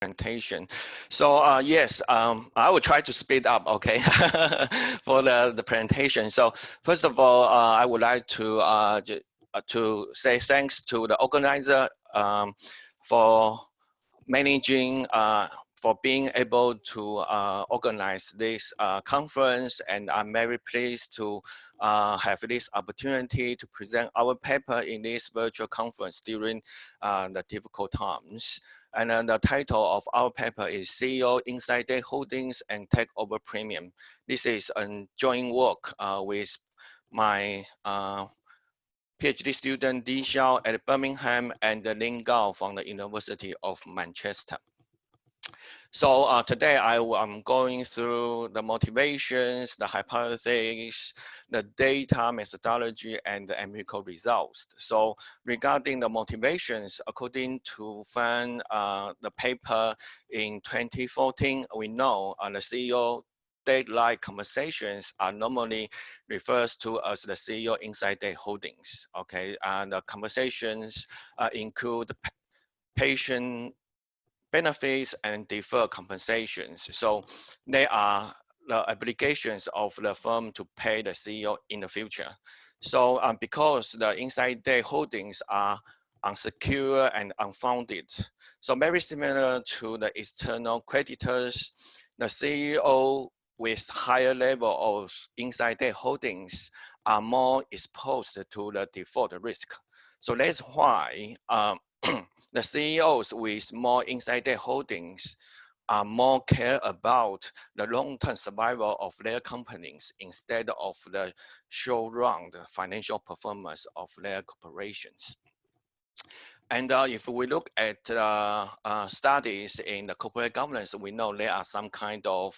presentation. So yes, I will try to speed up, okay, for the presentation. So first of all, I would like to say thanks to the organizer for managing, for being able to organize this conference, and I'm very pleased to have this opportunity to present our paper in this virtual conference during the difficult times. And then the title of our paper is CEO Inside Day Holdings and Takeover Premium. This is a joint work with my PhD student Di Xiao at Birmingham and Lin Gao from the University of Manchester. So today I'm going through the motivations, the hypotheses, the data methodology, and the empirical results. So regarding the motivations, according to the paper in 2014, we know the CEO date-like conversations are normally refers to as the CEO inside day holdings. Okay, and the conversations include patient benefits and deferred compensations. So they are the obligations of the firm to pay the CEO in the future. So because the inside day holdings are unsecure and unfounded, so very similar to the external creditors, the CEO with higher level of inside day holdings are more exposed to the default risk. So that's why the CEOs with more inside holdings are more care about the long-term survival of their companies instead of the short-run financial performance of their corporations. And if we look at studies in the corporate governance, we know there are some kind of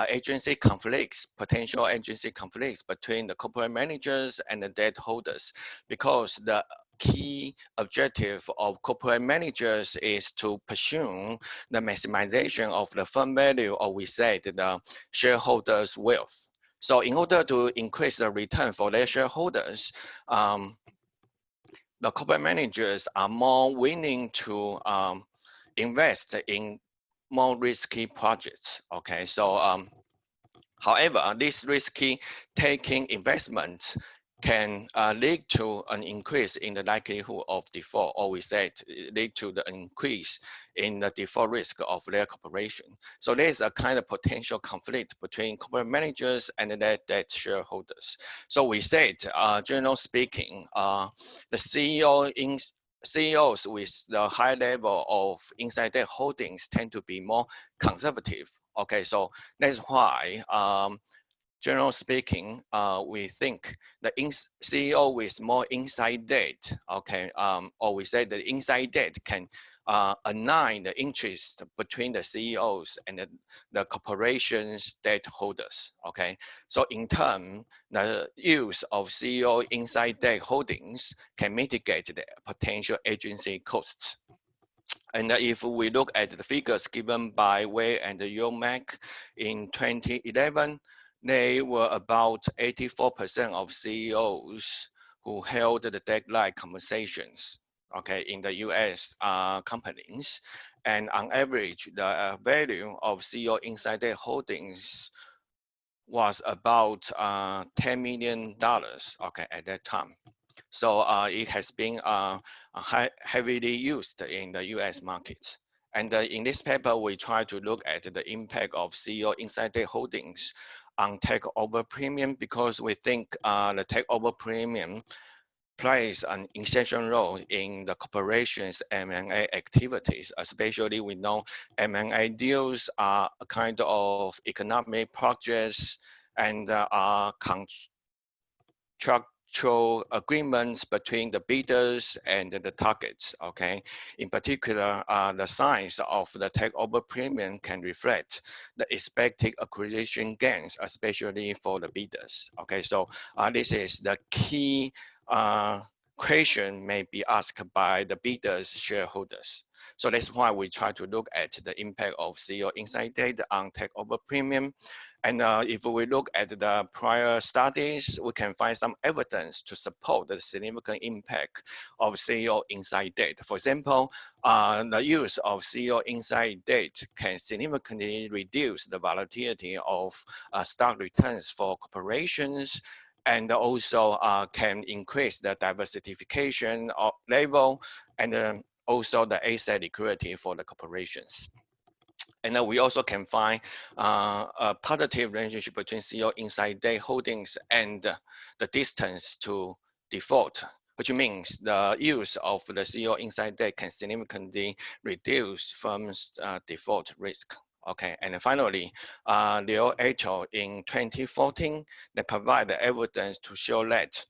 agency conflicts, potential agency conflicts between the corporate managers and the debt holders, because the key objective of corporate managers is to pursue the maximization of the firm value, or we say the shareholders' wealth. So in order to increase the return for their shareholders, the corporate managers are more willing to invest in more risky projects. Okay, so however, this risky taking investments can lead to an increase in the likelihood of default, or we said lead to the increase in the default risk of their corporation. So there's a kind of potential conflict between corporate managers and their debt shareholders. So we said, generally speaking, the CEOs with the high level of insider holdings tend to be more conservative. Okay, so that's why generally speaking, we think the CEO with more inside debt, okay, or we say the inside debt can align the interest between the CEOs and the corporation's debt holders, okay? So in turn, the use of CEO inside debt holdings can mitigate the potential agency costs. And if we look at the figures given by Wei and Yomack in 2011, they were about 84% of CEOs who held the debt-like conversations, okay, in the US companies. And on average, the value of CEO insider holdings was about $10 million, okay, at that time. So it has been heavily used in the US markets. And in this paper, we try to look at the impact of CEO insider holdings on takeover premium, because we think the takeover premium plays an essential role in the corporation's M&A activities. Especially we know M&A deals are a kind of economic projects and are contractual agreements between the bidders and the targets, okay? In particular, the size of the takeover premium can reflect the expected acquisition gains, especially for the bidders, okay? So this is the key question may be asked by the bidders' shareholders. So that's why we try to look at the impact of CEO insight data on takeover premium. And if we look at the prior studies, we can find some evidence to support the significant impact of CEO insight data. For example, the use of CEO insight data can significantly reduce the volatility of stock returns for corporations, and also can increase the diversification of level, and also the asset liquidity for the corporations. And then we also can find a positive relationship between CEO inside day holdings and the distance to default, which means the use of the CEO inside day can significantly reduce firms' default risk. Okay, and then finally, Leo et al. In 2014, they provide the evidence to show that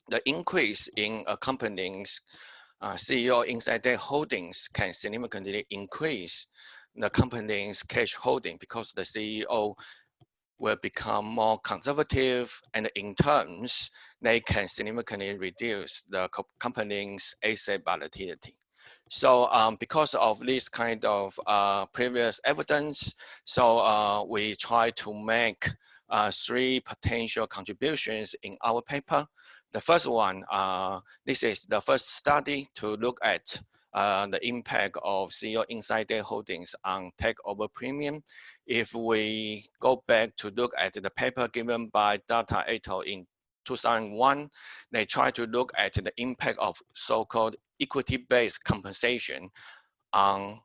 the increase in a company's CEO inside day holdings can significantly increase the company's cash holding because the CEO will become more conservative, and in terms, they can significantly reduce the company's asset volatility. So because of this kind of previous evidence, so we try to make 3 potential contributions in our paper. The first one, this is the first study to look at the impact of CEO insider holdings on takeover premium. If we go back to look at the paper given by Data et al. In 2001, they try to look at the impact of so-called equity-based compensation on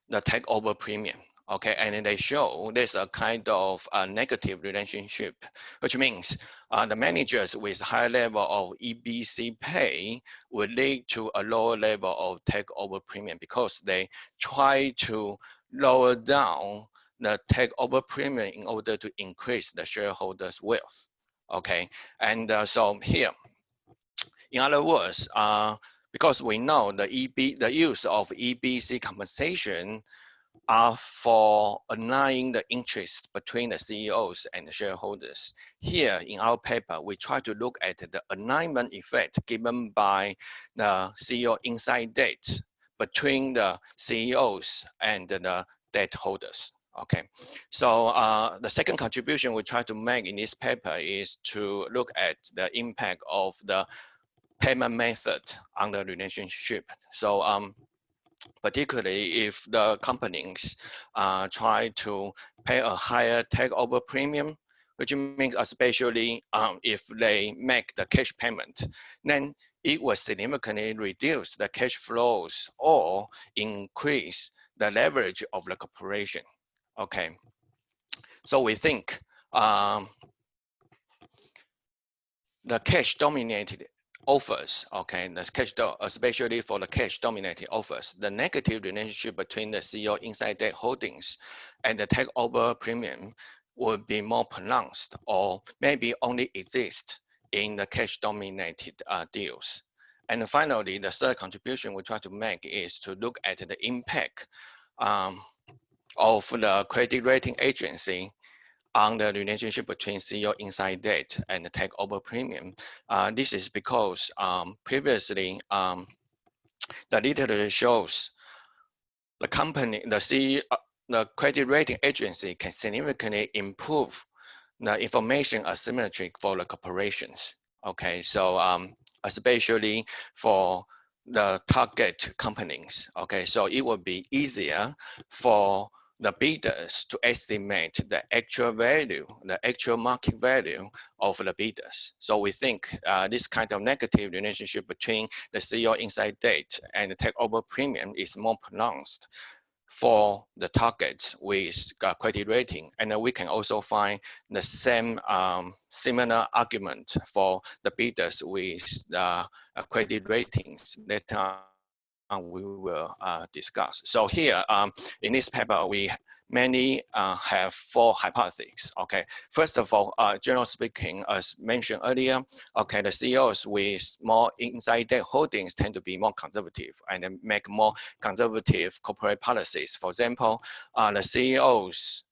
the takeover premium. Okay, and then they show there's a kind of a negative relationship, which means the managers with high level of EBC pay would lead to a lower level of takeover premium because they try to lower down the takeover premium in order to increase the shareholders' wealth. Okay, and so here, in other words, because we know the use of EBC compensation are for aligning the interests between the CEOs and the shareholders. Here in our paper, we try to look at the alignment effect given by the CEO inside dates between the CEOs and the debt holders. Okay, so the second contribution we try to make in this paper is to look at the impact of the payment method on the relationship. So particularly if the companies try to pay a higher takeover premium, which means especially if they make the cash payment, then it will significantly reduce the cash flows or increase the leverage of the corporation. Okay, so we think the cash dominated offers, okay, the cash, especially for the cash dominated offers, the negative relationship between the CEO inside debt holdings and the takeover premium would be more pronounced, or maybe only exist in the cash dominated deals. And finally, the third contribution we try to make is to look at the impact of the credit rating agency on the relationship between CEO inside debt and the takeover premium. This is because previously the literature shows the company, the credit rating agency can significantly improve the information asymmetry for the corporations. Okay, so especially for the target companies. Okay, so it will be easier for the bidders to estimate the actual value, the actual market value of the bidders. So we think this kind of negative relationship between the CEO inside date and the takeover premium is more pronounced for the targets with credit rating. And then we can also find the same similar argument for the bidders with credit ratings that we will discuss. So here in this paper, we mainly have 4 hypotheses. Okay, first of all, generally speaking, as mentioned earlier, okay, the CEOs with more inside debt holdings tend to be more conservative and make more conservative corporate policies. For example, the CEOs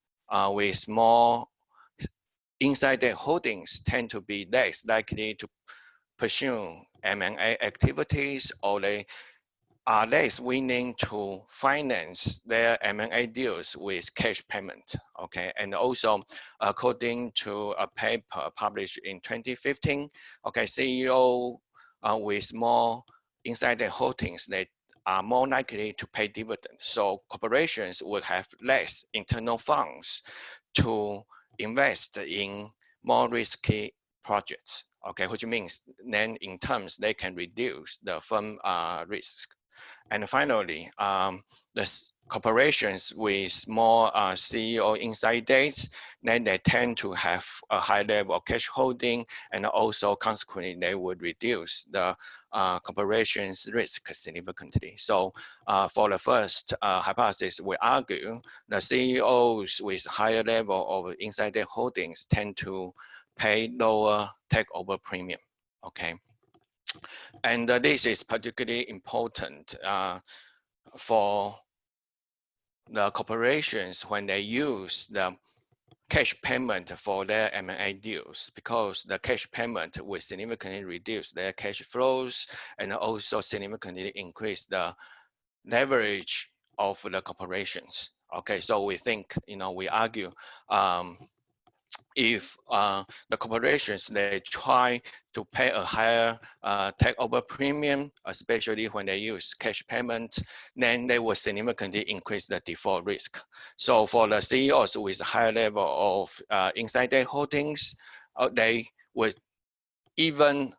with more inside debt holdings tend to be less likely to pursue M&A activities, or they are less willing to finance their M&A deals with cash payment, okay? And also, according to a paper published in 2015, okay, CEO with more insider holdings, they are more likely to pay dividends. So corporations would have less internal funds to invest in more risky projects, okay, which means then in terms they can reduce the firm risk. And finally, the corporations with more CEO inside dates, then they tend to have a high level of cash holding, and also consequently, they would reduce the corporation's risk significantly. So for the first hypothesis, we argue the CEOs with higher level of insider holdings tend to pay lower takeover premium, okay? And this is particularly important for the corporations when they use the cash payment for their M&A deals, because the cash payment will significantly reduce their cash flows and also significantly increase the leverage of the corporations. Okay, so we think, we argue if the corporations, they try to pay a higher takeover premium, especially when they use cash payment, then they will significantly increase the default risk. So for the CEOs with higher level of insider holdings, they would even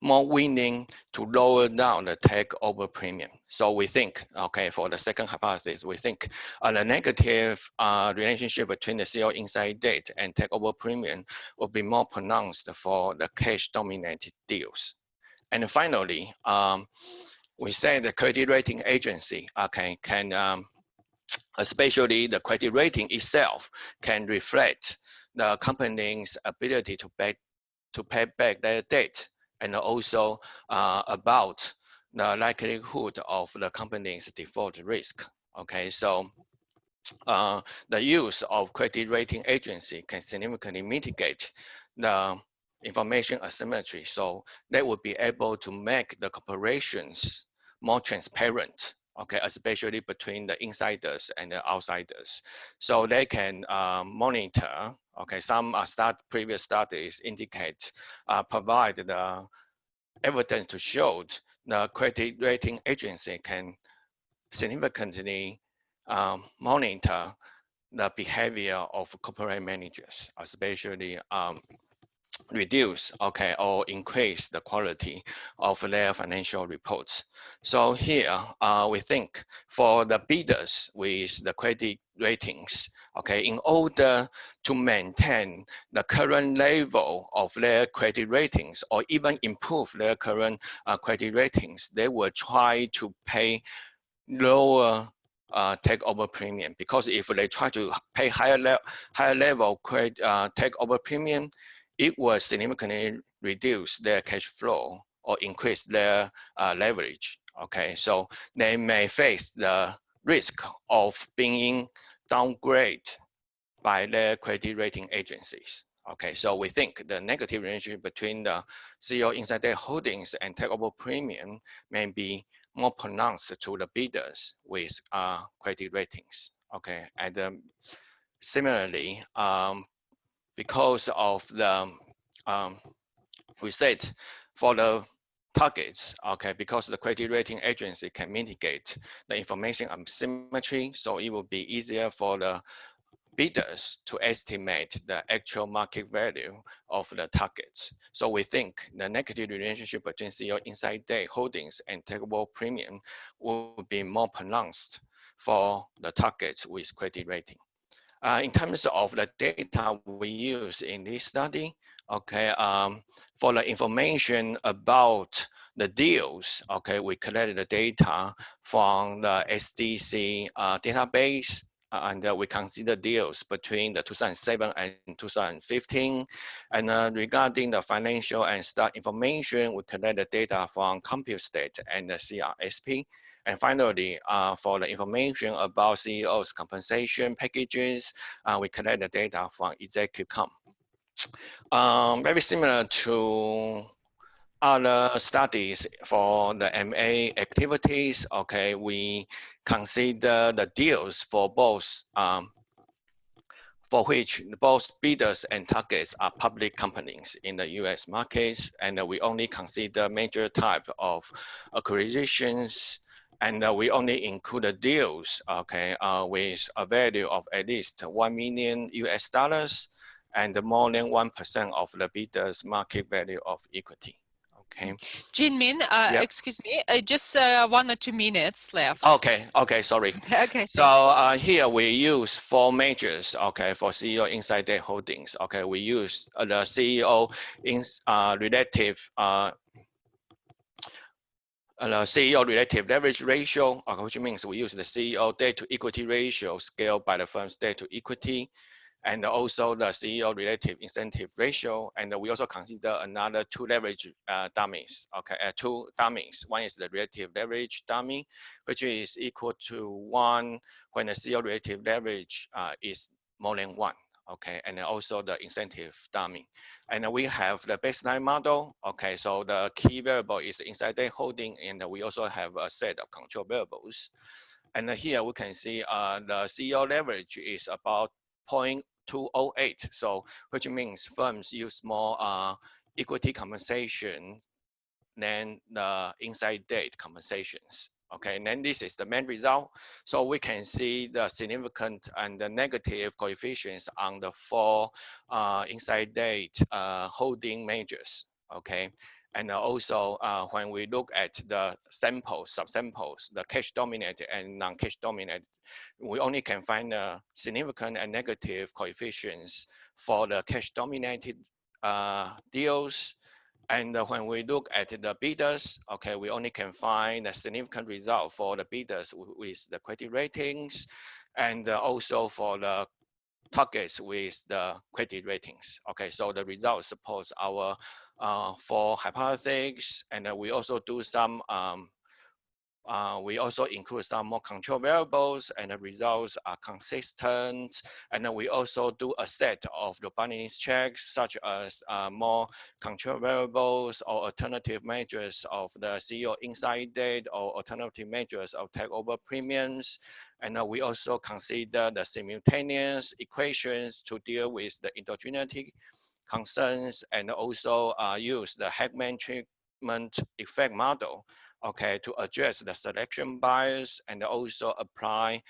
more willing to lower down the takeover premium. So we think, okay, for the second hypothesis, we think the negative relationship between the CEO inside date and takeover premium will be more pronounced for the cash-dominated deals. And finally, we say the credit rating agency, okay, can especially the credit rating itself can reflect the company's ability to pay back their debt, and also about the likelihood of the company's default risk. Okay, so the use of credit rating agency can significantly mitigate the information asymmetry. So they would be able to make the corporations more transparent, okay, especially between the insiders and the outsiders. So they can monitor, okay, some previous studies indicate, provide the evidence to show the credit rating agency can significantly monitor the behavior of corporate managers, especially reduce, okay, or increase the quality of their financial reports. So here, we think for the bidders with the credit ratings, okay, in order to maintain the current level of their credit ratings or even improve their current credit ratings, they will try to pay lower takeover premium, because if they try to pay higher level takeover premium, it will significantly reduce their cash flow or increase their leverage. Okay, so they may face the risk of being downgraded by their credit rating agencies. Okay, so we think the negative relationship between the CEO insider holdings and takeover premium may be more pronounced to the bidders with credit ratings. Okay, and similarly, because of the, we said for the targets, okay, because the credit rating agency can mitigate the information asymmetry, so it will be easier for the bidders to estimate the actual market value of the targets. So we think the negative relationship between CEO inside day holdings and takeover premium will be more pronounced for the targets with credit rating. In terms of the data we use in this study, okay, for the information about the deals, okay, we collected the data from the SDC database, and we consider deals between the 2007 and 2015. And regarding the financial and stock information, we collect the data from CompuStat and the CRSP. And finally, for the information about CEOs' compensation packages, we collect the data from executive comp. Very similar to other studies for the MA activities, okay, we consider the deals for both for which both bidders and targets are public companies in the US markets, and we only consider major type of acquisitions, and we only include the deals, okay, with a value of at least $1 million US, and more than 1% of the bidder's market value of equity. Okay. Jinmin, yep. Excuse me, just 1 or 2 minutes left. Okay, sorry. Okay, so here we use 4 measures, okay, for CEO inside date holdings. Okay, we use the CEO in relative CEO relative leverage ratio, which means we use the CEO debt to equity ratio scaled by the firm's debt to equity, and also the CEO relative incentive ratio. And we also consider another 2 leverage dummies, okay, 2 dummies. One is the relative leverage dummy, which is equal to 1 when the CEO relative leverage is more than 1. Okay, and also the incentive dummy. And we have the baseline model. Okay, so the key variable is inside day holding, and we also have a set of control variables. And here we can see the CEO leverage is about 0.208, so which means firms use more equity compensation than the inside date compensations. Okay, and then this is the main result. So we can see the significant and the negative coefficients on the 4 inside date holding measures. Okay, and also when we look at the samples, subsamples, the cash dominated and non-cash dominated, we only can find significant and negative coefficients for the cash dominated deals. And when we look at the bidders, okay, we only can find a significant result for the bidders with the credit ratings, and also for the targets with the credit ratings. Okay, so the results support our 4 hypotheses, and we also do some we also include some more control variables, and the results are consistent. And then we also do a set of robustness checks, such as more control variables or alternative measures of the CEO inside date or alternative measures of takeover premiums. And we also consider the simultaneous equations to deal with the endogeneity concerns, and also use the Heckman treatment effect model, okay, to address the selection bias, and also apply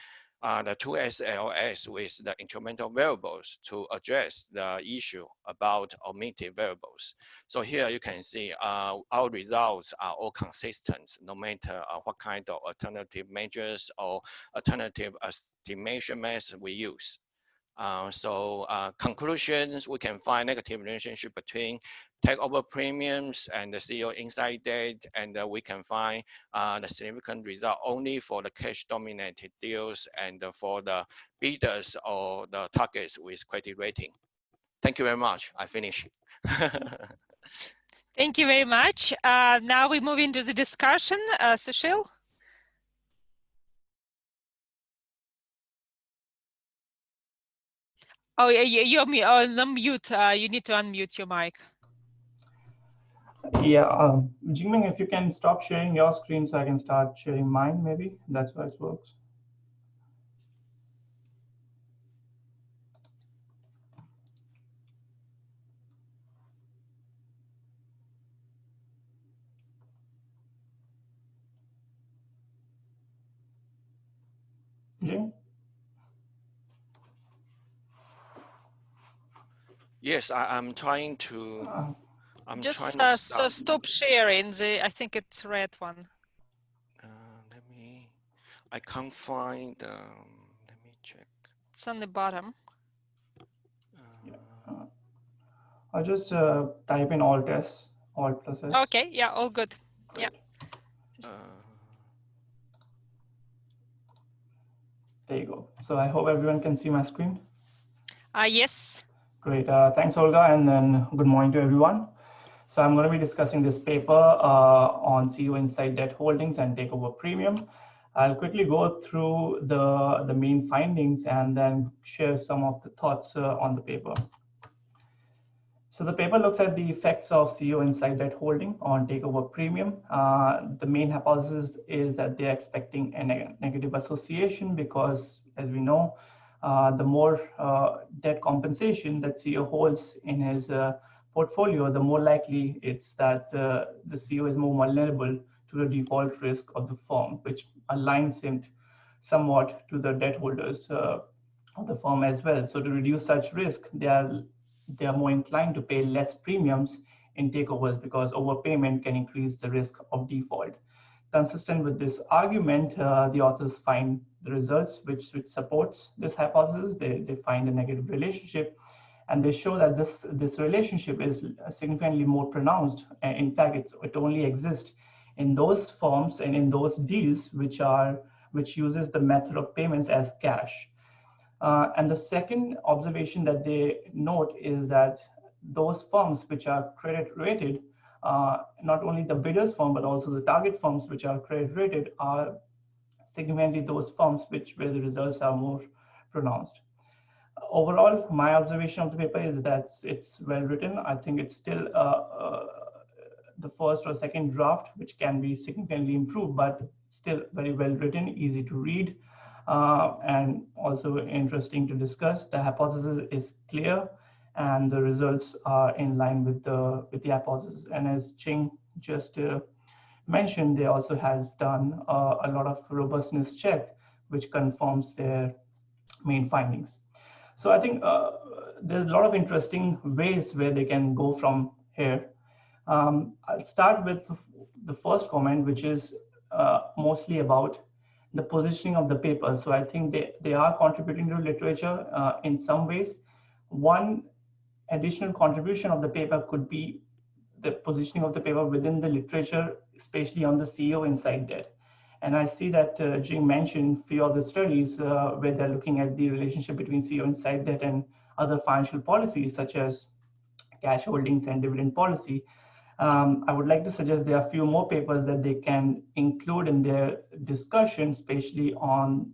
the 2SLS with the incremental variables to address the issue about omitted variables. So here you can see our results are all consistent, no matter what kind of alternative measures or alternative estimation methods we use. Conclusions, we can find negative relationship between takeover premiums and the CEO inside date, and we can find the significant result only for the cash dominated deals and for the bidders or the targets with credit rating. Thank you very much. I finished. Thank you very much. Now we move into the discussion. Sushil? Oh, you're on mute. You need to unmute your mic. Yeah, Jingming, if you can stop sharing your screen so I can start sharing mine, maybe that's why it works. Jing? Yes, I'm trying to. Just stop sharing. I think it's red one. I can't find. Let me check. It's on the bottom. I'll just type in Alt S, Alt plus S. Okay, yeah, all good. Great. Yeah. There you go. So I hope everyone can see my screen. Yes. Great. Thanks, Olga, and then good morning to everyone. So I'm going to be discussing this paper on CEO inside debt holdings and takeover premium. I'll quickly go through the main findings and then share some of the thoughts on the paper. So the paper looks at the effects of CEO inside debt holding on takeover premium. The main hypothesis is that they're expecting a negative association because, as we know, the more debt compensation that CEO holds in his portfolio, the more likely it's that the CEO is more vulnerable to the default risk of the firm, which aligns him somewhat to the debt holders of the firm as well. So to reduce such risk, they are more inclined to pay less premiums in takeovers because overpayment can increase the risk of default. Consistent with this argument, the authors find the results which supports this hypothesis. They find a negative relationship, and they show that this relationship is significantly more pronounced. In fact, it only exists in those firms and in those deals which uses the method of payments as cash. And the second observation that they note is that those firms which are credit rated, not only the bidders firm, but also the target firms which are credit rated are significantly those firms where the results are more pronounced. Overall, my observation of the paper is that it's well written. I think it's still the first or second draft, which can be significantly improved, but still very well written, easy to read. And also interesting to discuss. The hypothesis is clear, and the results are in line with the hypothesis. And as Ching just mentioned, they also have done a lot of robustness check, which confirms their main findings. So I think there's a lot of interesting ways where they can go from here. I'll start with the first comment, which is mostly about the positioning of the paper. So I think they are contributing to literature in some ways. One additional contribution of the paper could be the positioning of the paper within the literature, especially on the CEO inside debt. And I see that Jing mentioned a few of the studies where they're looking at the relationship between CEO inside debt and other financial policies, such as cash holdings and dividend policy. I would like to suggest there are a few more papers that they can include in their discussion, especially on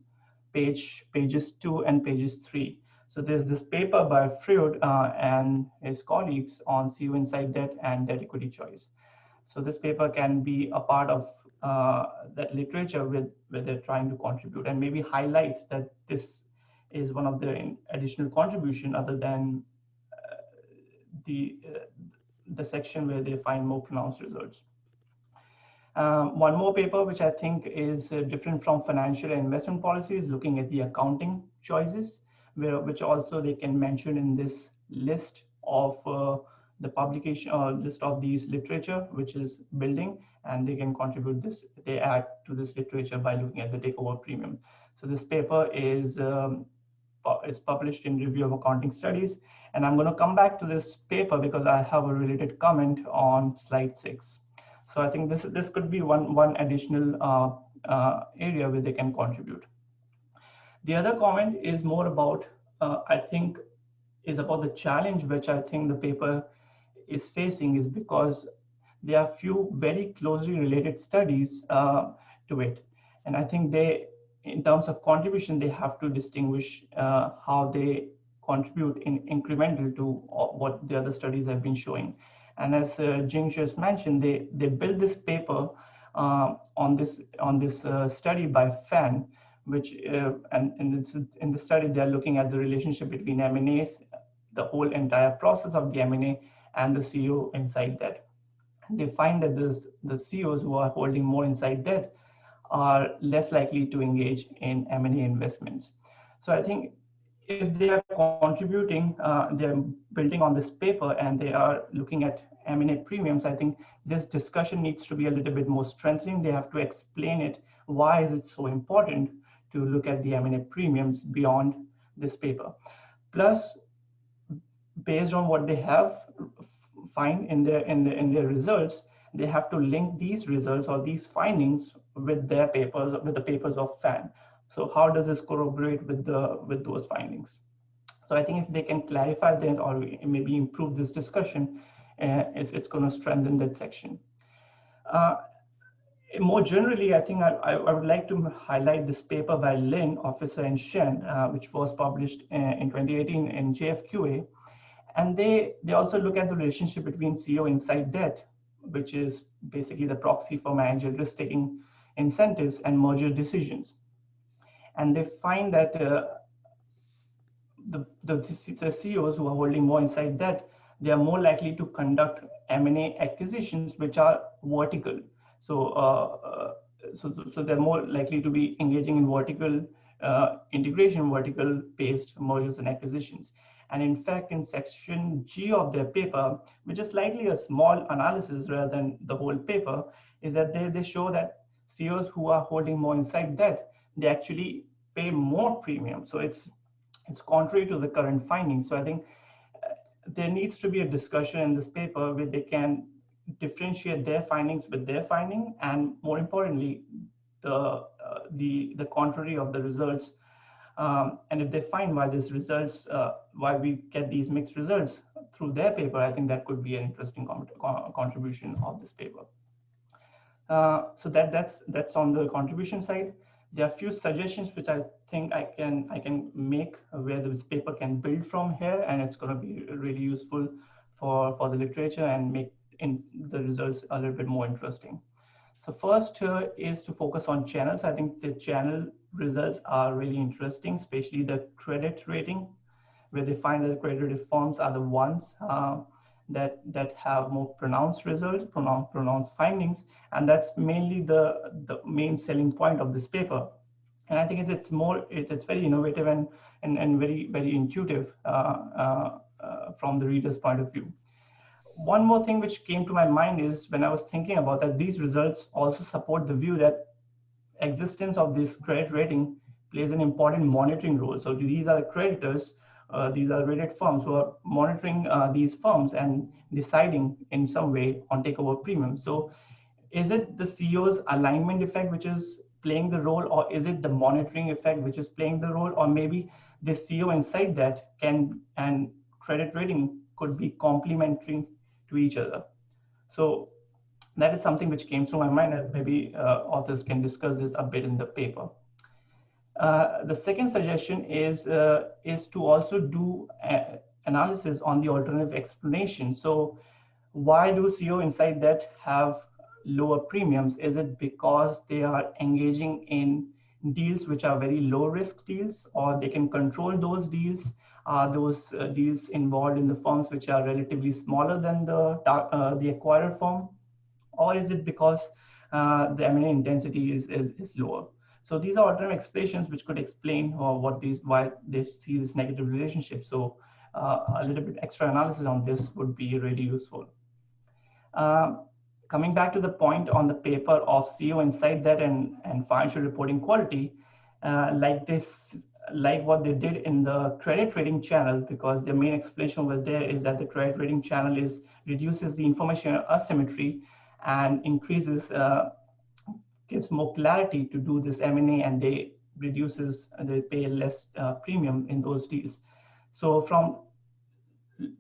pages 2 and pages 3. So there's this paper by Freud and his colleagues on CEO inside debt and debt equity choice. So this paper can be a part of that literature where they're trying to contribute and maybe highlight that this is one of the additional contribution other than the section where they find more pronounced results. One more paper, which I think is different from financial and investment policies, looking at the accounting choices, which also they can mention in this list of the publication or list of these literature, which is building, and they can contribute this, they add to this literature by looking at the takeover premium. So this paper is published in Review of Accounting Studies. And I'm going to come back to this paper because I have a related comment on slide 6. So I think this could be one additional area where they can contribute. The other comment is more about, I think, is about the challenge which I think the paper is facing is because there are few very closely related studies to it. And I think in terms of contribution, they have to distinguish how they contribute in incremental to what the other studies have been showing. And as Jing just mentioned, they built this paper on this study by Fan, which and in the study they're looking at the relationship between M&As, the whole entire process of the M&A, and the CEO inside debt. They find that the CEOs who are holding more inside debt are less likely to engage in M&A investments. So I think if they are contributing, they're building on this paper and they are looking at M&A premiums, I think this discussion needs to be a little bit more strengthening. They have to explain it. Why is it so important to look at the M&A premiums beyond this paper? Plus, based on what they have find in their results, they have to link these results or these findings with their papers, with the papers of Fan. So how does this corroborate with those findings? So I think if they can clarify that or maybe improve this discussion, it's going to strengthen that section. More generally, I think I would like to highlight this paper by Lin, Officer, and Shen, which was published in 2018 in JFQA. And they also look at the relationship between CEO inside debt, which is basically the proxy for manager risk-taking incentives and merger decisions. And they find that the CEOs who are holding more inside debt, they are more likely to conduct M&A acquisitions which are vertical. So they're more likely to be engaging in vertical integration, vertical-based mergers and acquisitions. And in fact, in section G of their paper, which is slightly a small analysis rather than the whole paper, is that they show that CEOs who are holding more inside debt, they actually pay more premium. So it's contrary to the current findings. So I think there needs to be a discussion in this paper where they can differentiate their findings with their finding, and more importantly, the contrary of the results. And if they find why these results, why we get these mixed results through their paper, I think that could be an interesting contribution of this paper. So that's on the contribution side. There are a few suggestions which I think I can make where this paper can build from here, and it's going to be really useful for the literature and make the results a little bit more interesting. So first is to focus on channels. I think the channel results are really interesting, especially the credit rating, where they find that the credit rated firms are the ones that have more pronounced results, pronounced findings, and that's mainly the main selling point of this paper. And I think it's very innovative and very intuitive from the reader's point of view. One more thing which came to my mind is when I was thinking about that, these results also support the view that existence of this credit rating plays an important monitoring role. So these are the creditors, these are rated firms who are monitoring these firms and deciding in some way on takeover premium. So is it the CEO's alignment effect which is playing the role, or is it the monitoring effect which is playing the role, or maybe the CEO inside that and credit rating could be complementary to each other? So that is something which came through my mind, and maybe authors can discuss this a bit in the paper. The second suggestion is to also do analysis on the alternative explanation. So why do CEO inside that have lower premiums? Is it because they are engaging in deals which are very low risk deals, or they can control those deals? Are those deals involved in the firms which are relatively smaller than the acquirer firm? Or is it because the M&A intensity is lower? So these are alternative explanations which could explain why they see this negative relationship. So a little bit extra analysis on this would be really useful. Coming back to the point on the paper of CEO inside that and financial reporting quality, like what they did in the credit rating channel, because the main explanation over there is that the credit rating channel reduces the information asymmetry and gives more clarity to do this M&A, and they pay less premium in those deals. So from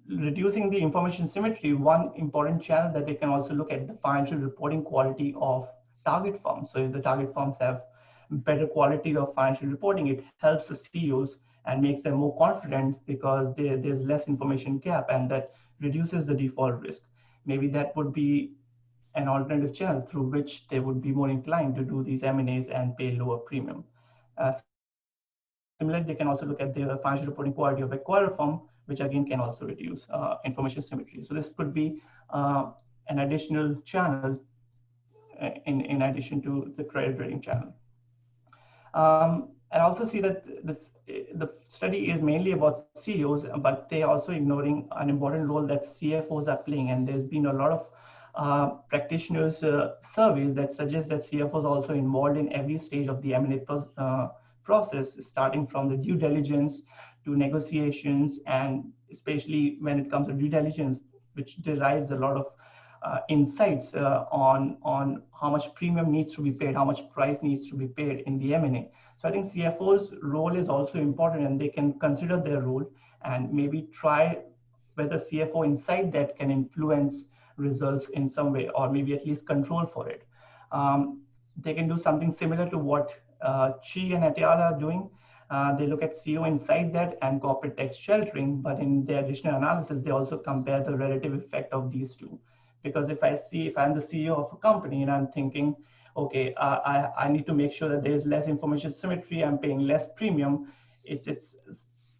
reducing the information symmetry, one important channel that they can also look at the financial reporting quality of target firms. So if the target firms have better quality of financial reporting, it helps the CEOs and makes them more confident because there's less information gap, and that reduces the default risk. Maybe that would be an alternative channel through which they would be more inclined to do these M&As and pay lower premium. Similarly, they can also look at the financial reporting quality of acquirer firm, which again can also reduce information symmetry. So this could be an additional channel in addition to the credit rating channel. I also see that the study is mainly about CEOs, but they are also ignoring an important role that CFOs are playing. And there's been a lot of practitioners surveys that suggest that CFOs are also involved in every stage of the M&A process, starting from the due diligence to negotiations, and especially when it comes to due diligence, which derives a lot of insights on how much premium needs to be paid, how much price needs to be paid in the M&A. So I think CFO's role is also important, and they can consider their role and maybe try whether CFO inside that can influence results in some way, or maybe at least control for it. They can do something similar to what Chi and Atiala are doing. They look at CEO inside debt and corporate tax sheltering, but in their additional analysis, they also compare the relative effect of these two. Because if I'm the CEO of a company and I'm thinking, okay, I need to make sure that there's less information symmetry, I'm paying less premium, it's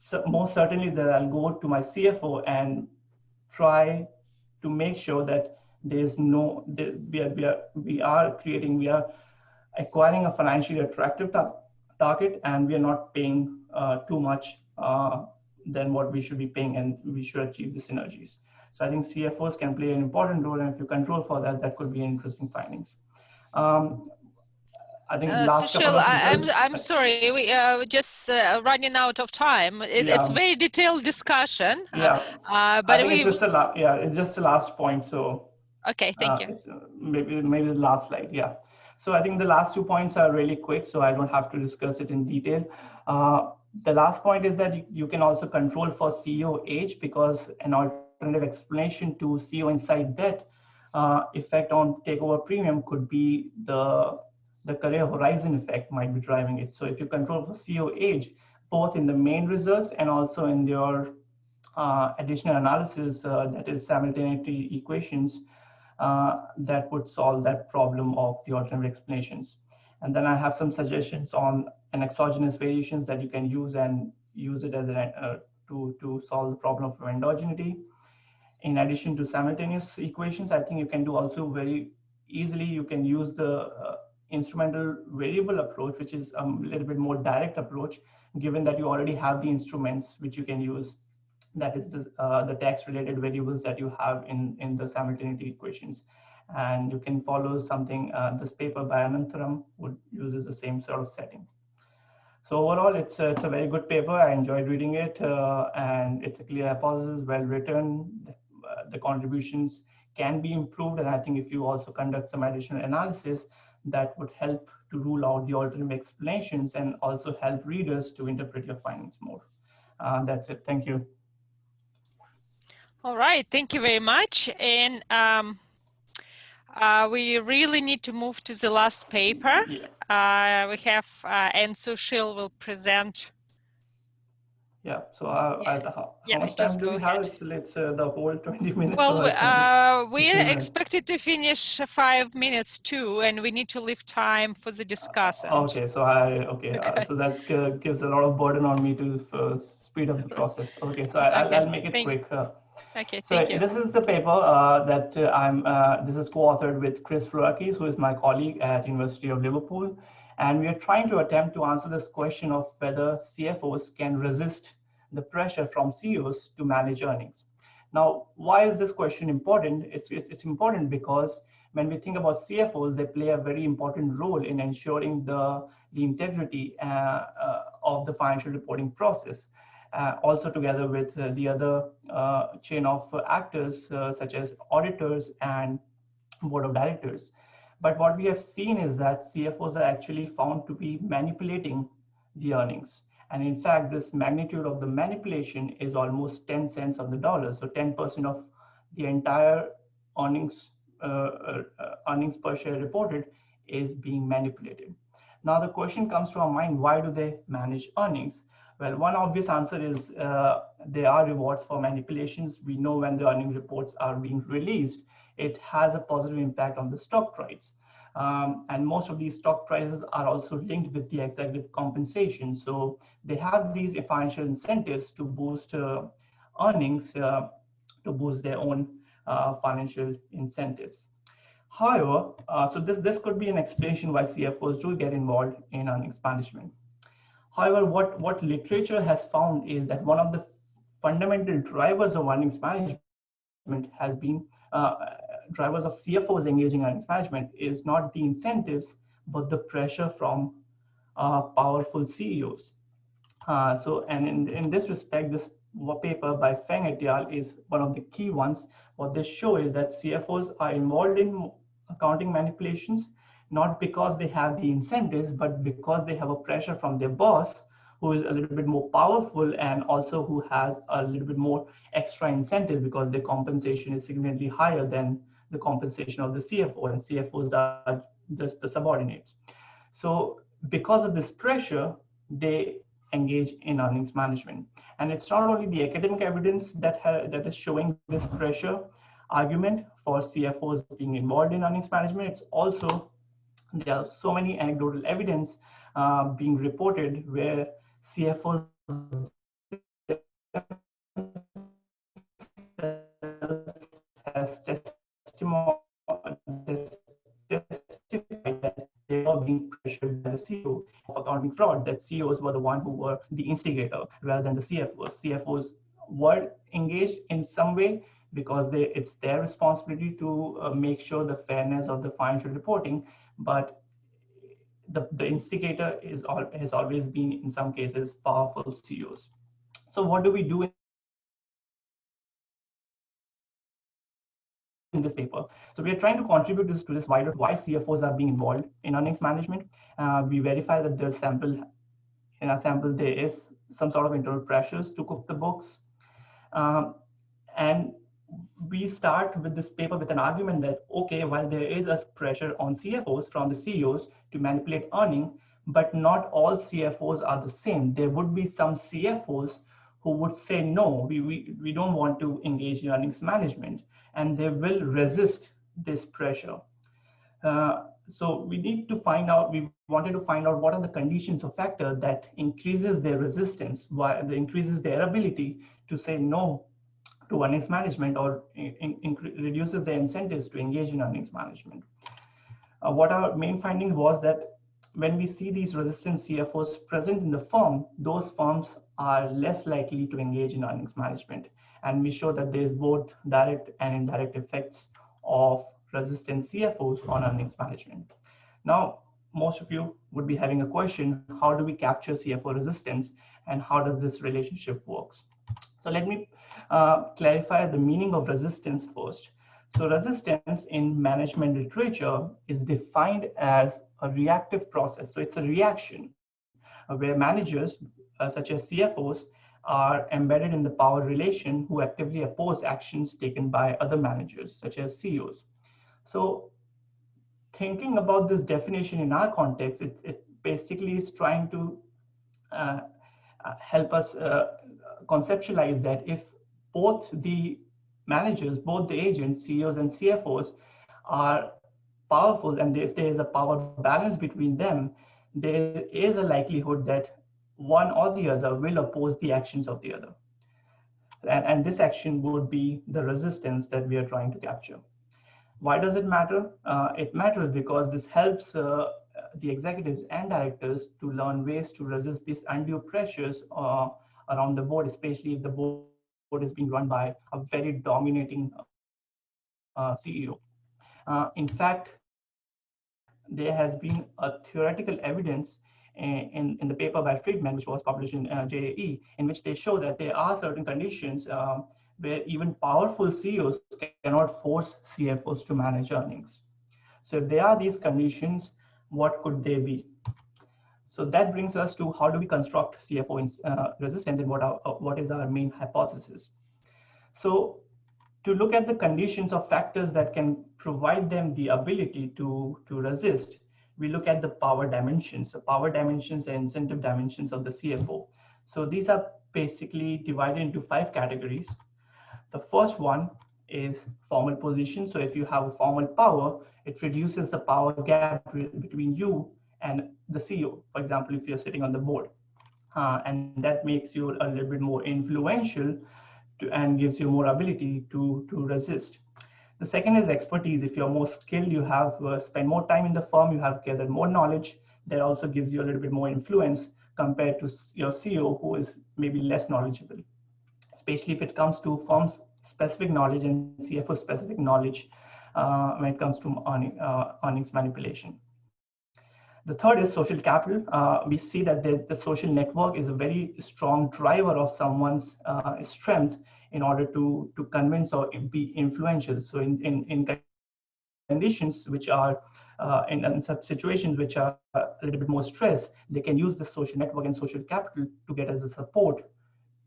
so most certainly that I'll go to my CFO and try to make sure that there's no, we are acquiring a financially attractive target, and we are not paying too much than what we should be paying, and we should achieve the synergies. So I think CFOs can play an important role, and if you control for that, that could be interesting findings. I think last couple of results. I'm sorry, we just running out of time. It's very detailed discussion. Yeah, but I think it's just the last point. So okay, thank you. It's, maybe the last slide. Yeah. So I think the last 2 points are really quick, so I don't have to discuss it in detail. The last point is that you can also control for CEO age, because an alternative explanation to CEO inside debt effect on takeover premium could be the career horizon effect might be driving it. So if you control for CEO age, both in the main results and also in your additional analysis, that is simultaneity equations, that would solve that problem of the alternative explanations. And then I have some suggestions on an exogenous variations that you can use and use it as to solve the problem of endogeneity. In addition to simultaneous equations, I think you can do also very easily, you can use the instrumental variable approach, which is a little bit more direct approach, given that you already have the instruments which you can use. That is the tax related variables that you have in the simultaneity equations. And you can follow something, this paper by Anantharam uses the same sort of setting. So overall, it's a very good paper. I enjoyed reading it, and it's a clear hypothesis, well written. The contributions can be improved, and I think if you also conduct some additional analysis, that would help to rule out the alternative explanations and also help readers to interpret your findings more. That's it. Thank you. All right, thank you very much. And we really need to move to the last paper. Yeah. We have, and Sushil will present. Yeah, so how much time do we have? It's the whole 20 minutes. Well, we expected to finish 5 minutes too, and we need to leave time for the discussant. Okay, so so that gives a lot of burden on me to speed up the process. Okay, so I'll make it quick. Okay, so thank you. This is the paper that this is co-authored with Chris Florakis, who is my colleague at University of Liverpool. And we are trying to attempt to answer this question of whether CFOs can resist the pressure from CEOs to manage earnings. Now, why is this question important? It's important because when we think about CFOs, they play a very important role in ensuring the integrity of the financial reporting process. Also together with the other chain of actors such as auditors and board of directors. But what we have seen is that CFOs are actually found to be manipulating the earnings. And in fact, this magnitude of the manipulation is almost 10 cents on the dollar. So 10% of the entire earnings per share reported is being manipulated. Now the question comes to our mind, why do they manage earnings? Well, one obvious answer is there are rewards for manipulations. We know when the earnings reports are being released, it has a positive impact on the stock price. And most of these stock prices are also linked with the executive compensation. So they have these financial incentives to boost earnings, to boost their own financial incentives. However, so this could be an explanation why CFOs do get involved in earnings management. However, what literature has found is that one of the fundamental drivers of earnings management has been drivers of CFOs engaging in earnings management is not the incentives, but the pressure from powerful CEOs. And in this respect, this paper by Feng et al. Is one of the key ones. What they show is that CFOs are involved in accounting manipulations, not because they have the incentives, but because they have a pressure from their boss, who is a little bit more powerful and also who has a little bit more extra incentive because their compensation is significantly higher than the compensation of the CFO, and CFOs are just the subordinates. So because of this pressure, they engage in earnings management. And it's not only the academic evidence that is showing this pressure argument for CFOs being involved in earnings management. It's also, there are so many anecdotal evidence being reported where CFOs has testified that they were being pressured by the CEO of accounting fraud, that CEOs were the one who were the instigator rather than the CFOs. CFOs were engaged in some way because it's their responsibility to make sure the fairness of the financial reporting, but the instigator has always been, in some cases, powerful CEOs. So what do we do in this paper? So we are trying to contribute to this wider why CFOs are being involved in earnings management. We verify that in our sample there is some sort of internal pressures to cook the books. And we start with this paper with an argument that, okay, while there is a pressure on CFOs from the CEOs to manipulate earning, but not all CFOs are the same. There would be some CFOs who would say, no, we don't want to engage in earnings management, and they will resist this pressure. So we wanted to find out what are the conditions or factors that increases their resistance, increases their ability to say no to earnings management, or reduces the incentives to engage in earnings management. What our main finding was that when we see these resistant CFOs present in the firm, those firms are less likely to engage in earnings management. And we show that there is both direct and indirect effects of resistant CFOs on earnings management. Now, most of you would be having a question: how do we capture CFO resistance, and how does this relationship works? So let me clarify the meaning of resistance first. So resistance in management literature is defined as a reactive process. So it's a reaction where managers, such as CFOs, are embedded in the power relation who actively oppose actions taken by other managers, such as CEOs. So thinking about this definition in our context, it basically is trying to help us conceptualize that if both the managers, both the agents, CEOs and CFOs, are powerful, and if there is a power balance between them, there is a likelihood that one or the other will oppose the actions of the other. And this action would be the resistance that we are trying to capture. Why does it matter? It matters because this helps the executives and directors to learn ways to resist these undue pressures around the board, especially if the board is being run by a very dominating CEO. In fact, there has been a theoretical evidence in the paper by Friedman, which was published in JAE, in which they show that there are certain conditions where even powerful CEOs cannot force CFOs to manage earnings. So if there are these conditions, what could they be? So that brings us to how do we construct CFO resistance, and what is our main hypothesis. So to look at the conditions or factors that can provide them the ability to resist, we look at the power dimensions. So power dimensions and incentive dimensions of the CFO. So these are basically divided into 5 categories. The first one is formal position. So if you have a formal power, it reduces the power gap between you and the CEO. For example, if you're sitting on the board, and that makes you a little bit more influential and gives you more ability to resist. The second is expertise. If you're more skilled, you have spent more time in the firm, you have gathered more knowledge. That also gives you a little bit more influence compared to your CEO, who is maybe less knowledgeable, especially if it comes to firms specific knowledge and CFO specific knowledge when it comes to earnings manipulation. The third is social capital. We see that the social network is a very strong driver of someone's strength in order to convince or be influential. So in conditions which are, in such situations which are a little bit more stress, they can use the social network and social capital to get as a support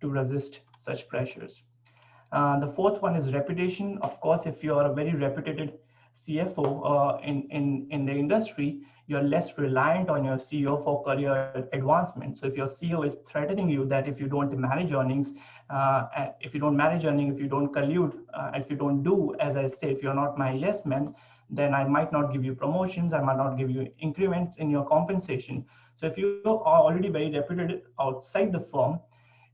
to resist such pressures. The fourth one is reputation. Of course, if you are a very reputed CFO in the industry, you're less reliant on your CEO for career advancement. So if your CEO is threatening you that if you don't manage earnings, if you don't manage earnings, if you don't collude, if you don't do, as I say, if you're not my yes man, then I might not give you promotions, I might not give you increments in your compensation. So if you are already very reputed outside the firm,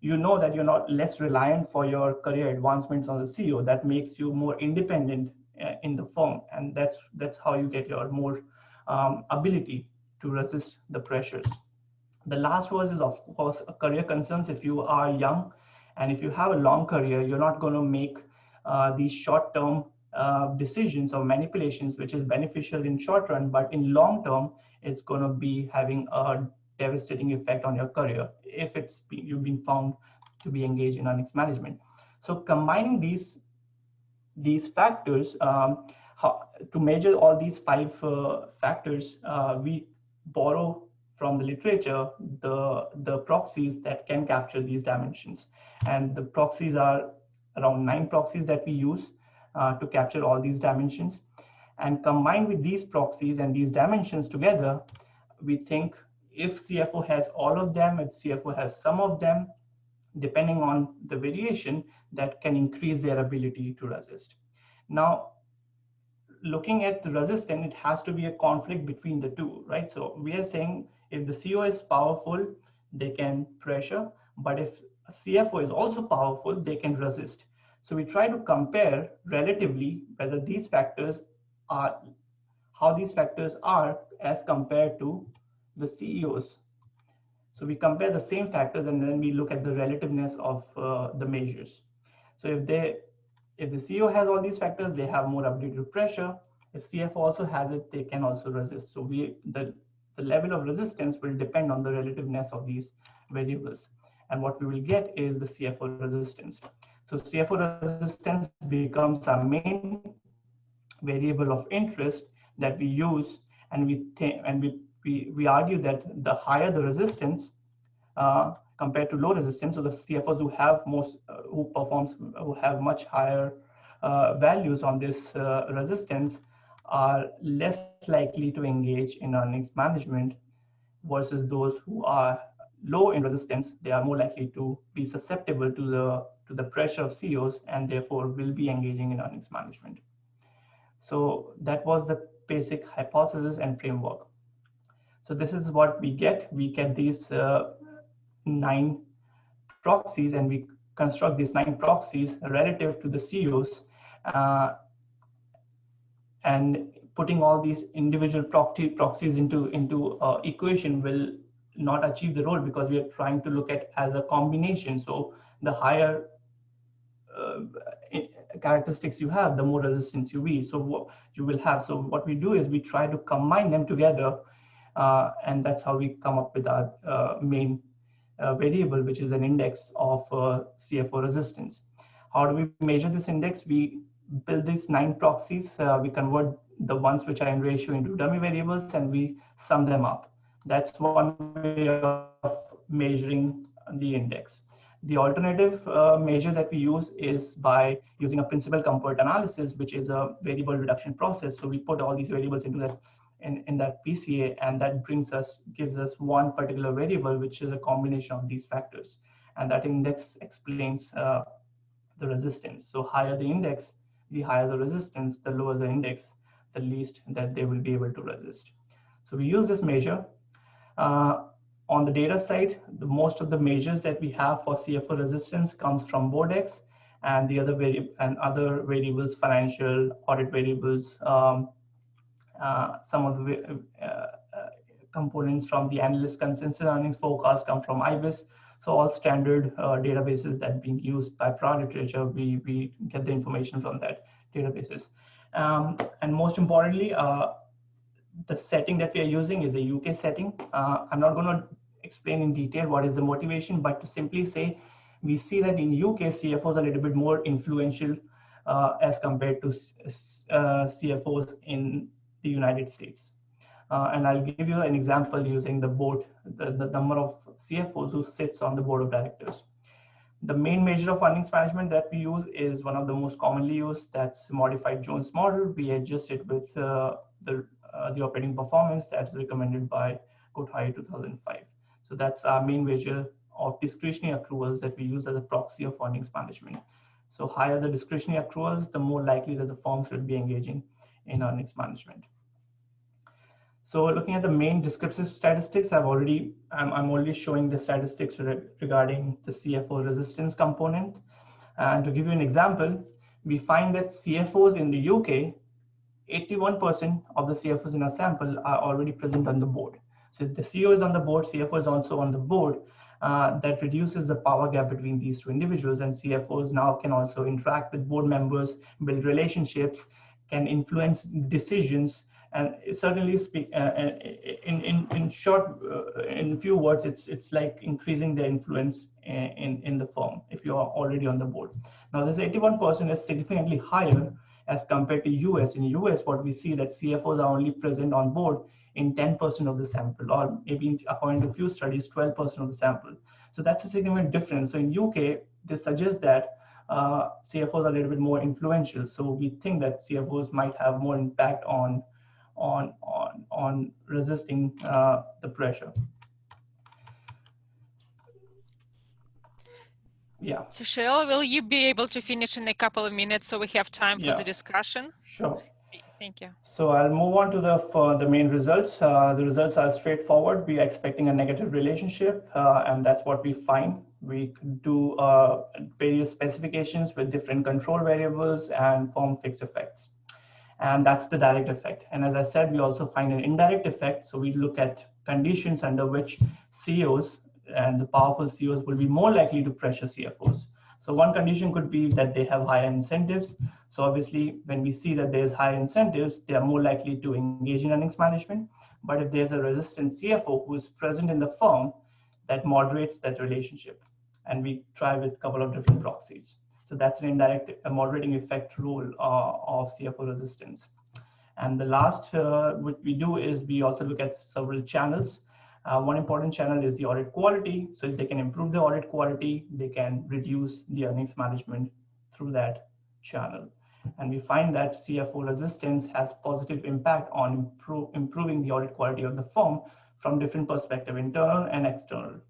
you know that you're not less reliant for your career advancements on the CEO. That makes you more independent in the firm, and that's how you get your more ability to resist the pressures. The last was is of course career concerns. If you are young and if you have a long career, you're not going to make these short-term decisions or manipulations, which is beneficial in short run, but in long term, it's going to be having a devastating effect on your career if you've been found to be engaged in earnings management. So combining these factors, to measure all these 5 factors, we borrow from the literature the proxies that can capture these dimensions. And the proxies are around 9 proxies that we use to capture all these dimensions. And combined with these proxies and these dimensions together, we think if CFO has all of them, if CFO has some of them, depending on the variation, that can increase their ability to resist. Now, looking at the resistance, it has to be a conflict between the two, right? So we are saying if the CEO is powerful, they can pressure, but if a CFO is also powerful, they can resist. So we try to compare relatively whether these factors are, how these factors are as compared to the CEOs. So we compare the same factors and then we look at the relativeness of the measures. So if the CEO has all these factors, they have more ability to pressure. If CFO also has it, they can also resist. So the level of resistance will depend on the relativeness of these variables. And what we will get is the CFO resistance. So CFO resistance becomes our main variable of interest that we use, and we argue that the higher the resistance compared to low resistance, so the CFOs who have who have much higher values on this resistance are less likely to engage in earnings management versus those who are low in resistance. They are more likely to be susceptible to the pressure of CEOs and therefore will be engaging in earnings management. So that was the basic hypothesis and framework. So this is what we get. We get these 9 proxies, and we construct these 9 proxies relative to the CEOs, and putting all these individual proxies into equation will not achieve the role, because we are trying to look at as a combination. So the higher characteristics you have, the more resistance you will have. So what we do is we try to combine them together, and that's how we come up with our main variable, which is an index of CFO resistance. How do we measure this index? We build these 9 proxies. We convert the ones which are in ratio into dummy variables, and we sum them up. That's one way of measuring the index. The alternative measure that we use is by using a principal comfort analysis, which is a variable reduction process. So we put all these variables into that in that PCA, and that gives us one particular variable, which is a combination of these factors. And that index explains the resistance. So higher the index, the higher the resistance, the lower the index, the least that they will be able to resist. So we use this measure. On the data side, most of the measures that we have for CFO resistance comes from Bodex, and the other variables, financial audit variables, some of the components from the analyst consensus earnings forecast come from IBIS. So all standard databases that being used by prior literature, we get the information from that databases. And most importantly, the setting that we are using is a UK setting. I'm not going to explain in detail what is the motivation, but to simply say, we see that in UK, CFOs are a little bit more influential as compared to CFOs in the United States. And I'll give you an example using the board, the number of CFOs who sits on the board of directors. The main measure of earnings management that we use is one of the most commonly used, that's modified Jones model. We adjust it with the operating performance that's recommended by Kothari 2005. So that's our main measure of discretionary accruals that we use as a proxy of earnings management. So higher the discretionary accruals, the more likely that the firms will be engaging in earnings management. So looking at the main descriptive statistics, I'm already showing the statistics regarding the CFO resistance component. And to give you an example, we find that CFOs in the UK, 81% of the CFOs in our sample are already present on the board. So if the CEO is on the board, CFO is also on the board. That reduces the power gap between these two individuals, and CFOs now can also interact with board members, build relationships, can influence decisions, and certainly speak in short, in few words, it's like increasing their influence in the firm if you are already on the board. Now this 81% is significantly higher as compared to US. In US, what we see that CFOs are only present on board in 10% of the sample, or maybe according to a few studies, 12% of the sample. So that's a significant difference. So in UK, this suggests that CFOs are a little bit more influential. So we think that CFOs might have more impact on resisting the pressure. Yeah. So Cheryl, will you be able to finish in a couple of minutes so we have time for the discussion? Sure. Thank you. So I'll move on to the main results. The results are straightforward. We are expecting a negative relationship, and that's what we find. We do various specifications with different control variables and form fixed effects. And that's the direct effect. And as I said, we also find an indirect effect. So we look at conditions under which CEOs and the powerful CEOs will be more likely to pressure CFOs. So one condition could be that they have higher incentives. So obviously, when we see that there's higher incentives, they are more likely to engage in earnings management. But if there's a resistant CFO who is present in the firm, that moderates that relationship. And we try with a couple of different proxies. So that's an indirect moderating effect role of CFO resistance. And the last what we do is we also look at several channels. One important channel is the audit quality. So if they can improve the audit quality, they can reduce the earnings management through that channel. And we find that CFO resistance has positive impact on improving the audit quality of the firm from different perspectives, internal and external.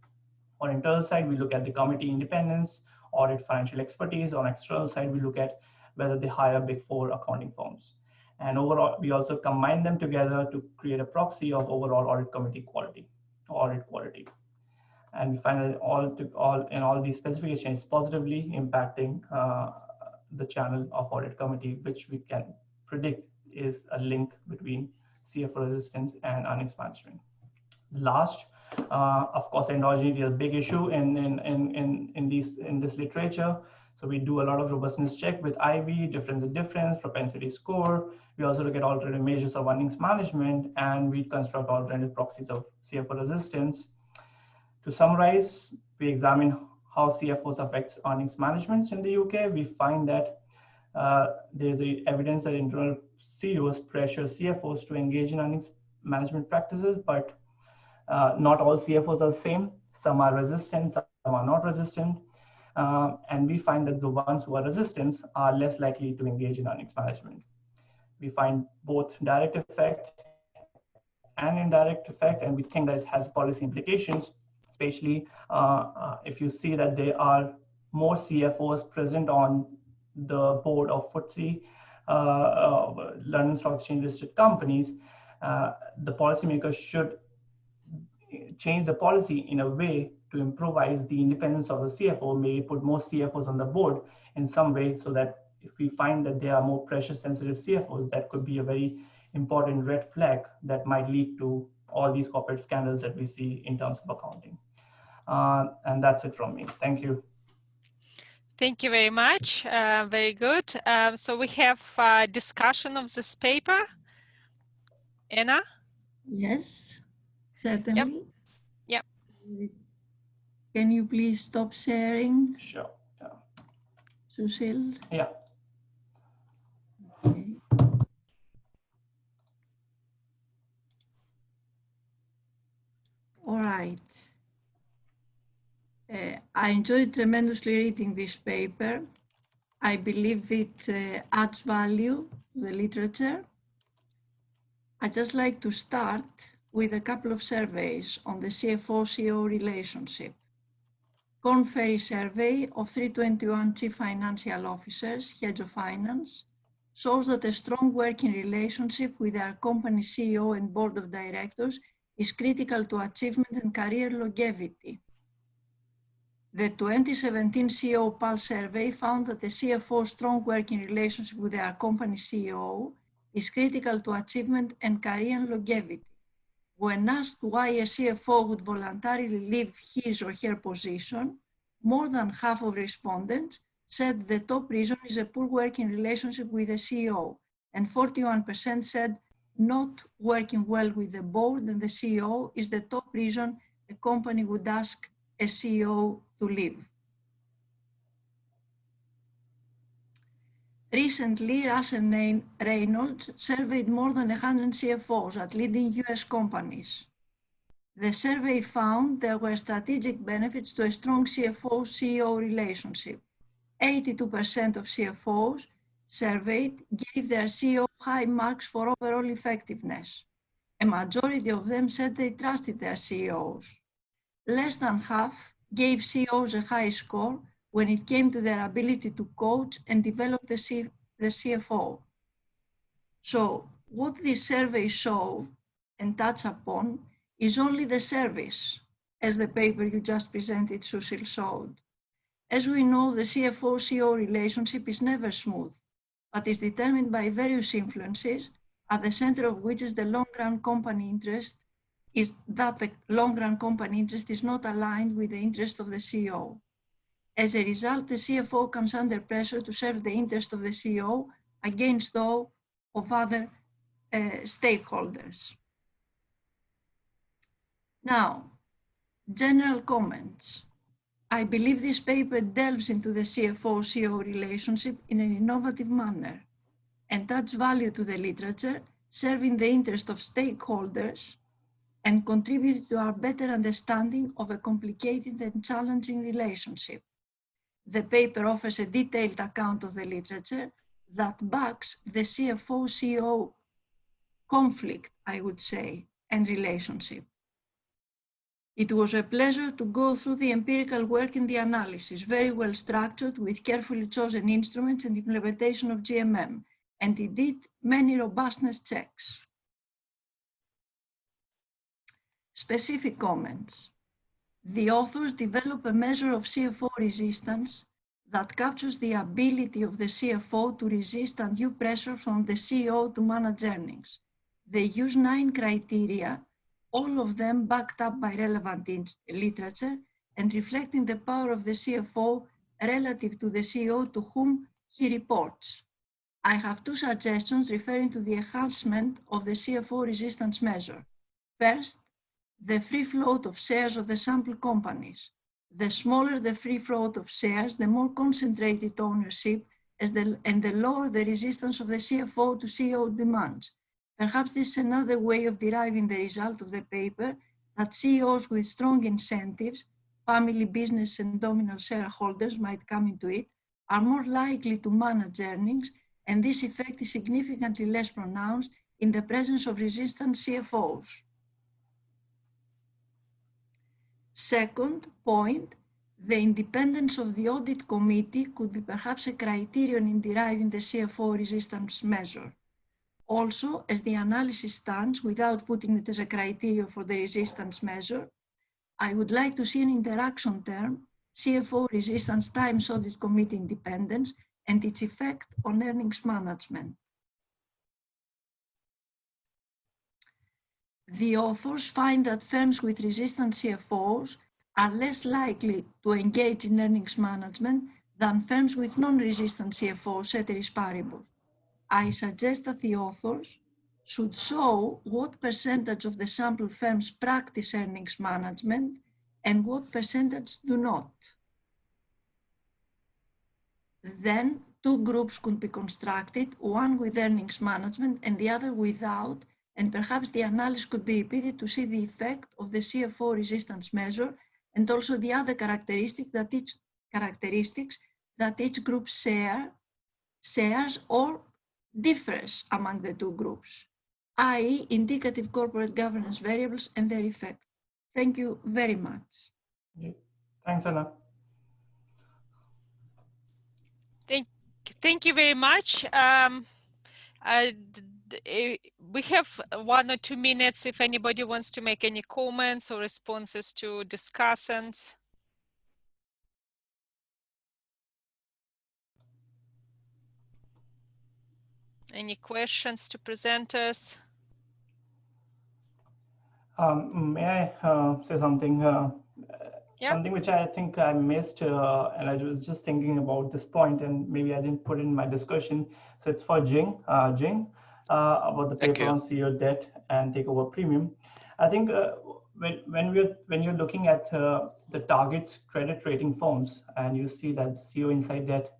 On internal side, we look at the committee independence, audit financial expertise. On external side, we look at whether they hire Big Four accounting firms. And overall, we also combine them together to create a proxy of overall audit committee quality, audit quality. And we find that all these specifications positively impacting the channel of audit committee, which we can predict is a link between CFO resistance and earnings management. Last, of course, endogeneity is a big issue in this literature. So we do a lot of robustness check with IV, difference in difference, propensity score. We also look at alternative measures of earnings management, and we construct alternative proxies of CFO resistance. To summarize, we examine how CFOs affects earnings management in the UK. We find that there's evidence that internal CEOs pressure CFOs to engage in earnings management practices, but not all CFOs are the same. Some are resistant, some are not resistant. And we find that the ones who are resistant are less likely to engage in earnings management. We find both direct effect and indirect effect, and we think that it has policy implications, especially if you see that there are more CFOs present on the board of FTSE, London Stock Exchange listed companies. The policymakers should change the policy in a way to improvise the independence of the CFO, maybe put more CFOs on the board in some way, so that if we find that there are more pressure sensitive CFOs, that could be a very important red flag that might lead to all these corporate scandals that we see in terms of accounting. And that's it from me. Thank you. Thank you very much. Very good. So we have discussion of this paper. Anna? Yes, certainly. Yep. Can you please stop sharing? Sure. Yeah. Sushil? Yeah. Okay. All right. I enjoyed tremendously reading this paper. I believe it adds value to the literature. I'd just like to start with a couple of surveys on the CFO-CEO relationship. Korn Ferry survey of 321 chief financial officers, heads of finance, shows that a strong working relationship with their company CEO and board of directors is critical to achievement and career longevity. The 2017 CEO Pulse survey found that the CFO's strong working relationship with their company CEO is critical to achievement and career longevity. When asked why a CFO would voluntarily leave his or her position, more than half of respondents said the top reason is a poor working relationship with the CEO, and 41% said not working well with the board and the CEO is the top reason a company would ask a CEO to leave. Recently, Russell Reynolds surveyed more than 100 CFOs at leading US companies. The survey found there were strategic benefits to a strong CFO-CEO relationship. 82% of CFOs surveyed gave their CEO high marks for overall effectiveness. A majority of them said they trusted their CEOs. Less than half gave CEOs a high score when it came to their ability to coach and develop the CFO. So what this survey show and touch upon is only the service, as the paper you just presented, Sushil, showed. As we know, the CFO-CEO relationship is never smooth, but is determined by various influences, at the center of which is the long-run company interest, is that the long-run company interest is not aligned with the interest of the CEO. As a result, the CFO comes under pressure to serve the interest of the CEO against those of other stakeholders. Now, general comments. I believe this paper delves into the CFO-CEO relationship in an innovative manner and adds value to the literature, serving the interest of stakeholders and contributing to our better understanding of a complicated and challenging relationship. The paper offers a detailed account of the literature that backs the CFO-CEO conflict, I would say, and relationship. It was a pleasure to go through the empirical work and the analysis, very well structured with carefully chosen instruments and implementation of GMM, and it did many robustness checks. Specific comments. The authors develop a measure of CFO resistance that captures the ability of the CFO to resist undue pressure from the CEO to manage earnings. They use 9 criteria, all of them backed up by relevant literature and reflecting the power of the CFO relative to the CEO to whom he reports. I have 2 suggestions referring to the enhancement of the CFO resistance measure. First, the free float of shares of the sample companies. The smaller the free float of shares, the more concentrated ownership and the lower the resistance of the CFO to CEO demands. Perhaps this is another way of deriving the result of the paper that CEOs with strong incentives, family business and dominant shareholders might come into it, are more likely to manage earnings, and this effect is significantly less pronounced in the presence of resistant CFOs. Second point, the independence of the audit committee could be perhaps a criterion in deriving the CFO resistance measure. Also, as the analysis stands, without putting it as a criteria for the resistance measure, I would like to see an interaction term, CFO resistance times audit committee independence, and its effect on earnings management. The authors find that firms with resistant CFOs are less likely to engage in earnings management than firms with non-resistant CFOs, ceteris paribus. I suggest that the authors should show what percentage of the sample firms practice earnings management and what percentage do not. Then 2 groups could be constructed, one with earnings management and the other without, and perhaps the analysis could be repeated to see the effect of the CFO resistance measure and also the other characteristics that each group shares or differs among the 2 groups. i.e. indicative corporate governance variables and their effect. Thank you very much. Yeah. Thanks, Anna. Thank you very much. We have 1 or 2 minutes if anybody wants to make any comments or responses to discussants. Any questions to presenters? May I say something? Yeah. Something which I think I missed, and I was just thinking about this point, and maybe I didn't put in my discussion. So it's for Jing, about the Thank paper you. on CEO debt and takeover premium. I think when you're looking at the target's credit rating firms, and you see that CEO inside debt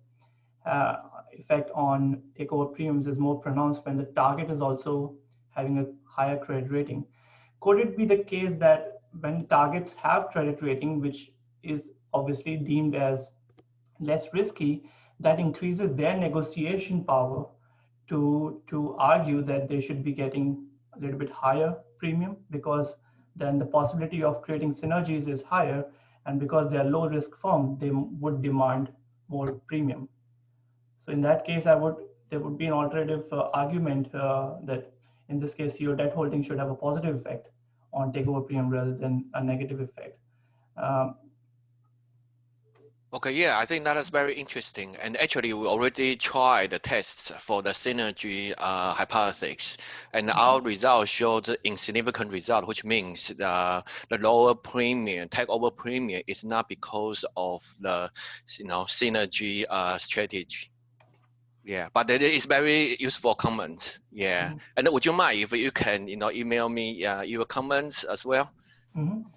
effect on takeover premiums is more pronounced when the target is also having a higher credit rating. Could it be the case that when targets have credit rating, which is obviously deemed as less risky, that increases their negotiation power to argue that they should be getting a little bit higher premium, because then the possibility of creating synergies is higher, and because they are low risk firm, they would demand more premium. So in that case, there would be an alternative argument that in this case, your debt holding should have a positive effect on takeover premium rather than a negative effect. Okay, yeah, I think that is very interesting. And actually, we already tried the tests for the synergy hypothesis, and our results showed insignificant result, which means the lower premium, takeover premium, is not because of the synergy strategy. Yeah, but it is very useful comment. Yeah, and would you mind if you can email me your comments as well?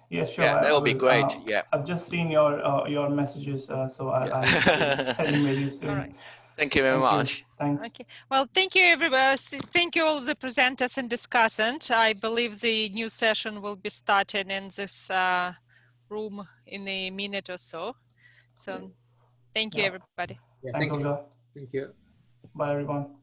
Yeah, sure. Yeah, that I would be will. great. Yeah. I've just seen your messages, so I'll email you soon. All right. Thank you very Thank you. much. Thanks. Okay. Well, thank you, everybody. Thank you all the presenters and discussants. I believe the new session will be started in this room in a minute or so. So thank you, everybody. Yeah, Thanks, thank you. Olga. Thank you. Bye, everyone.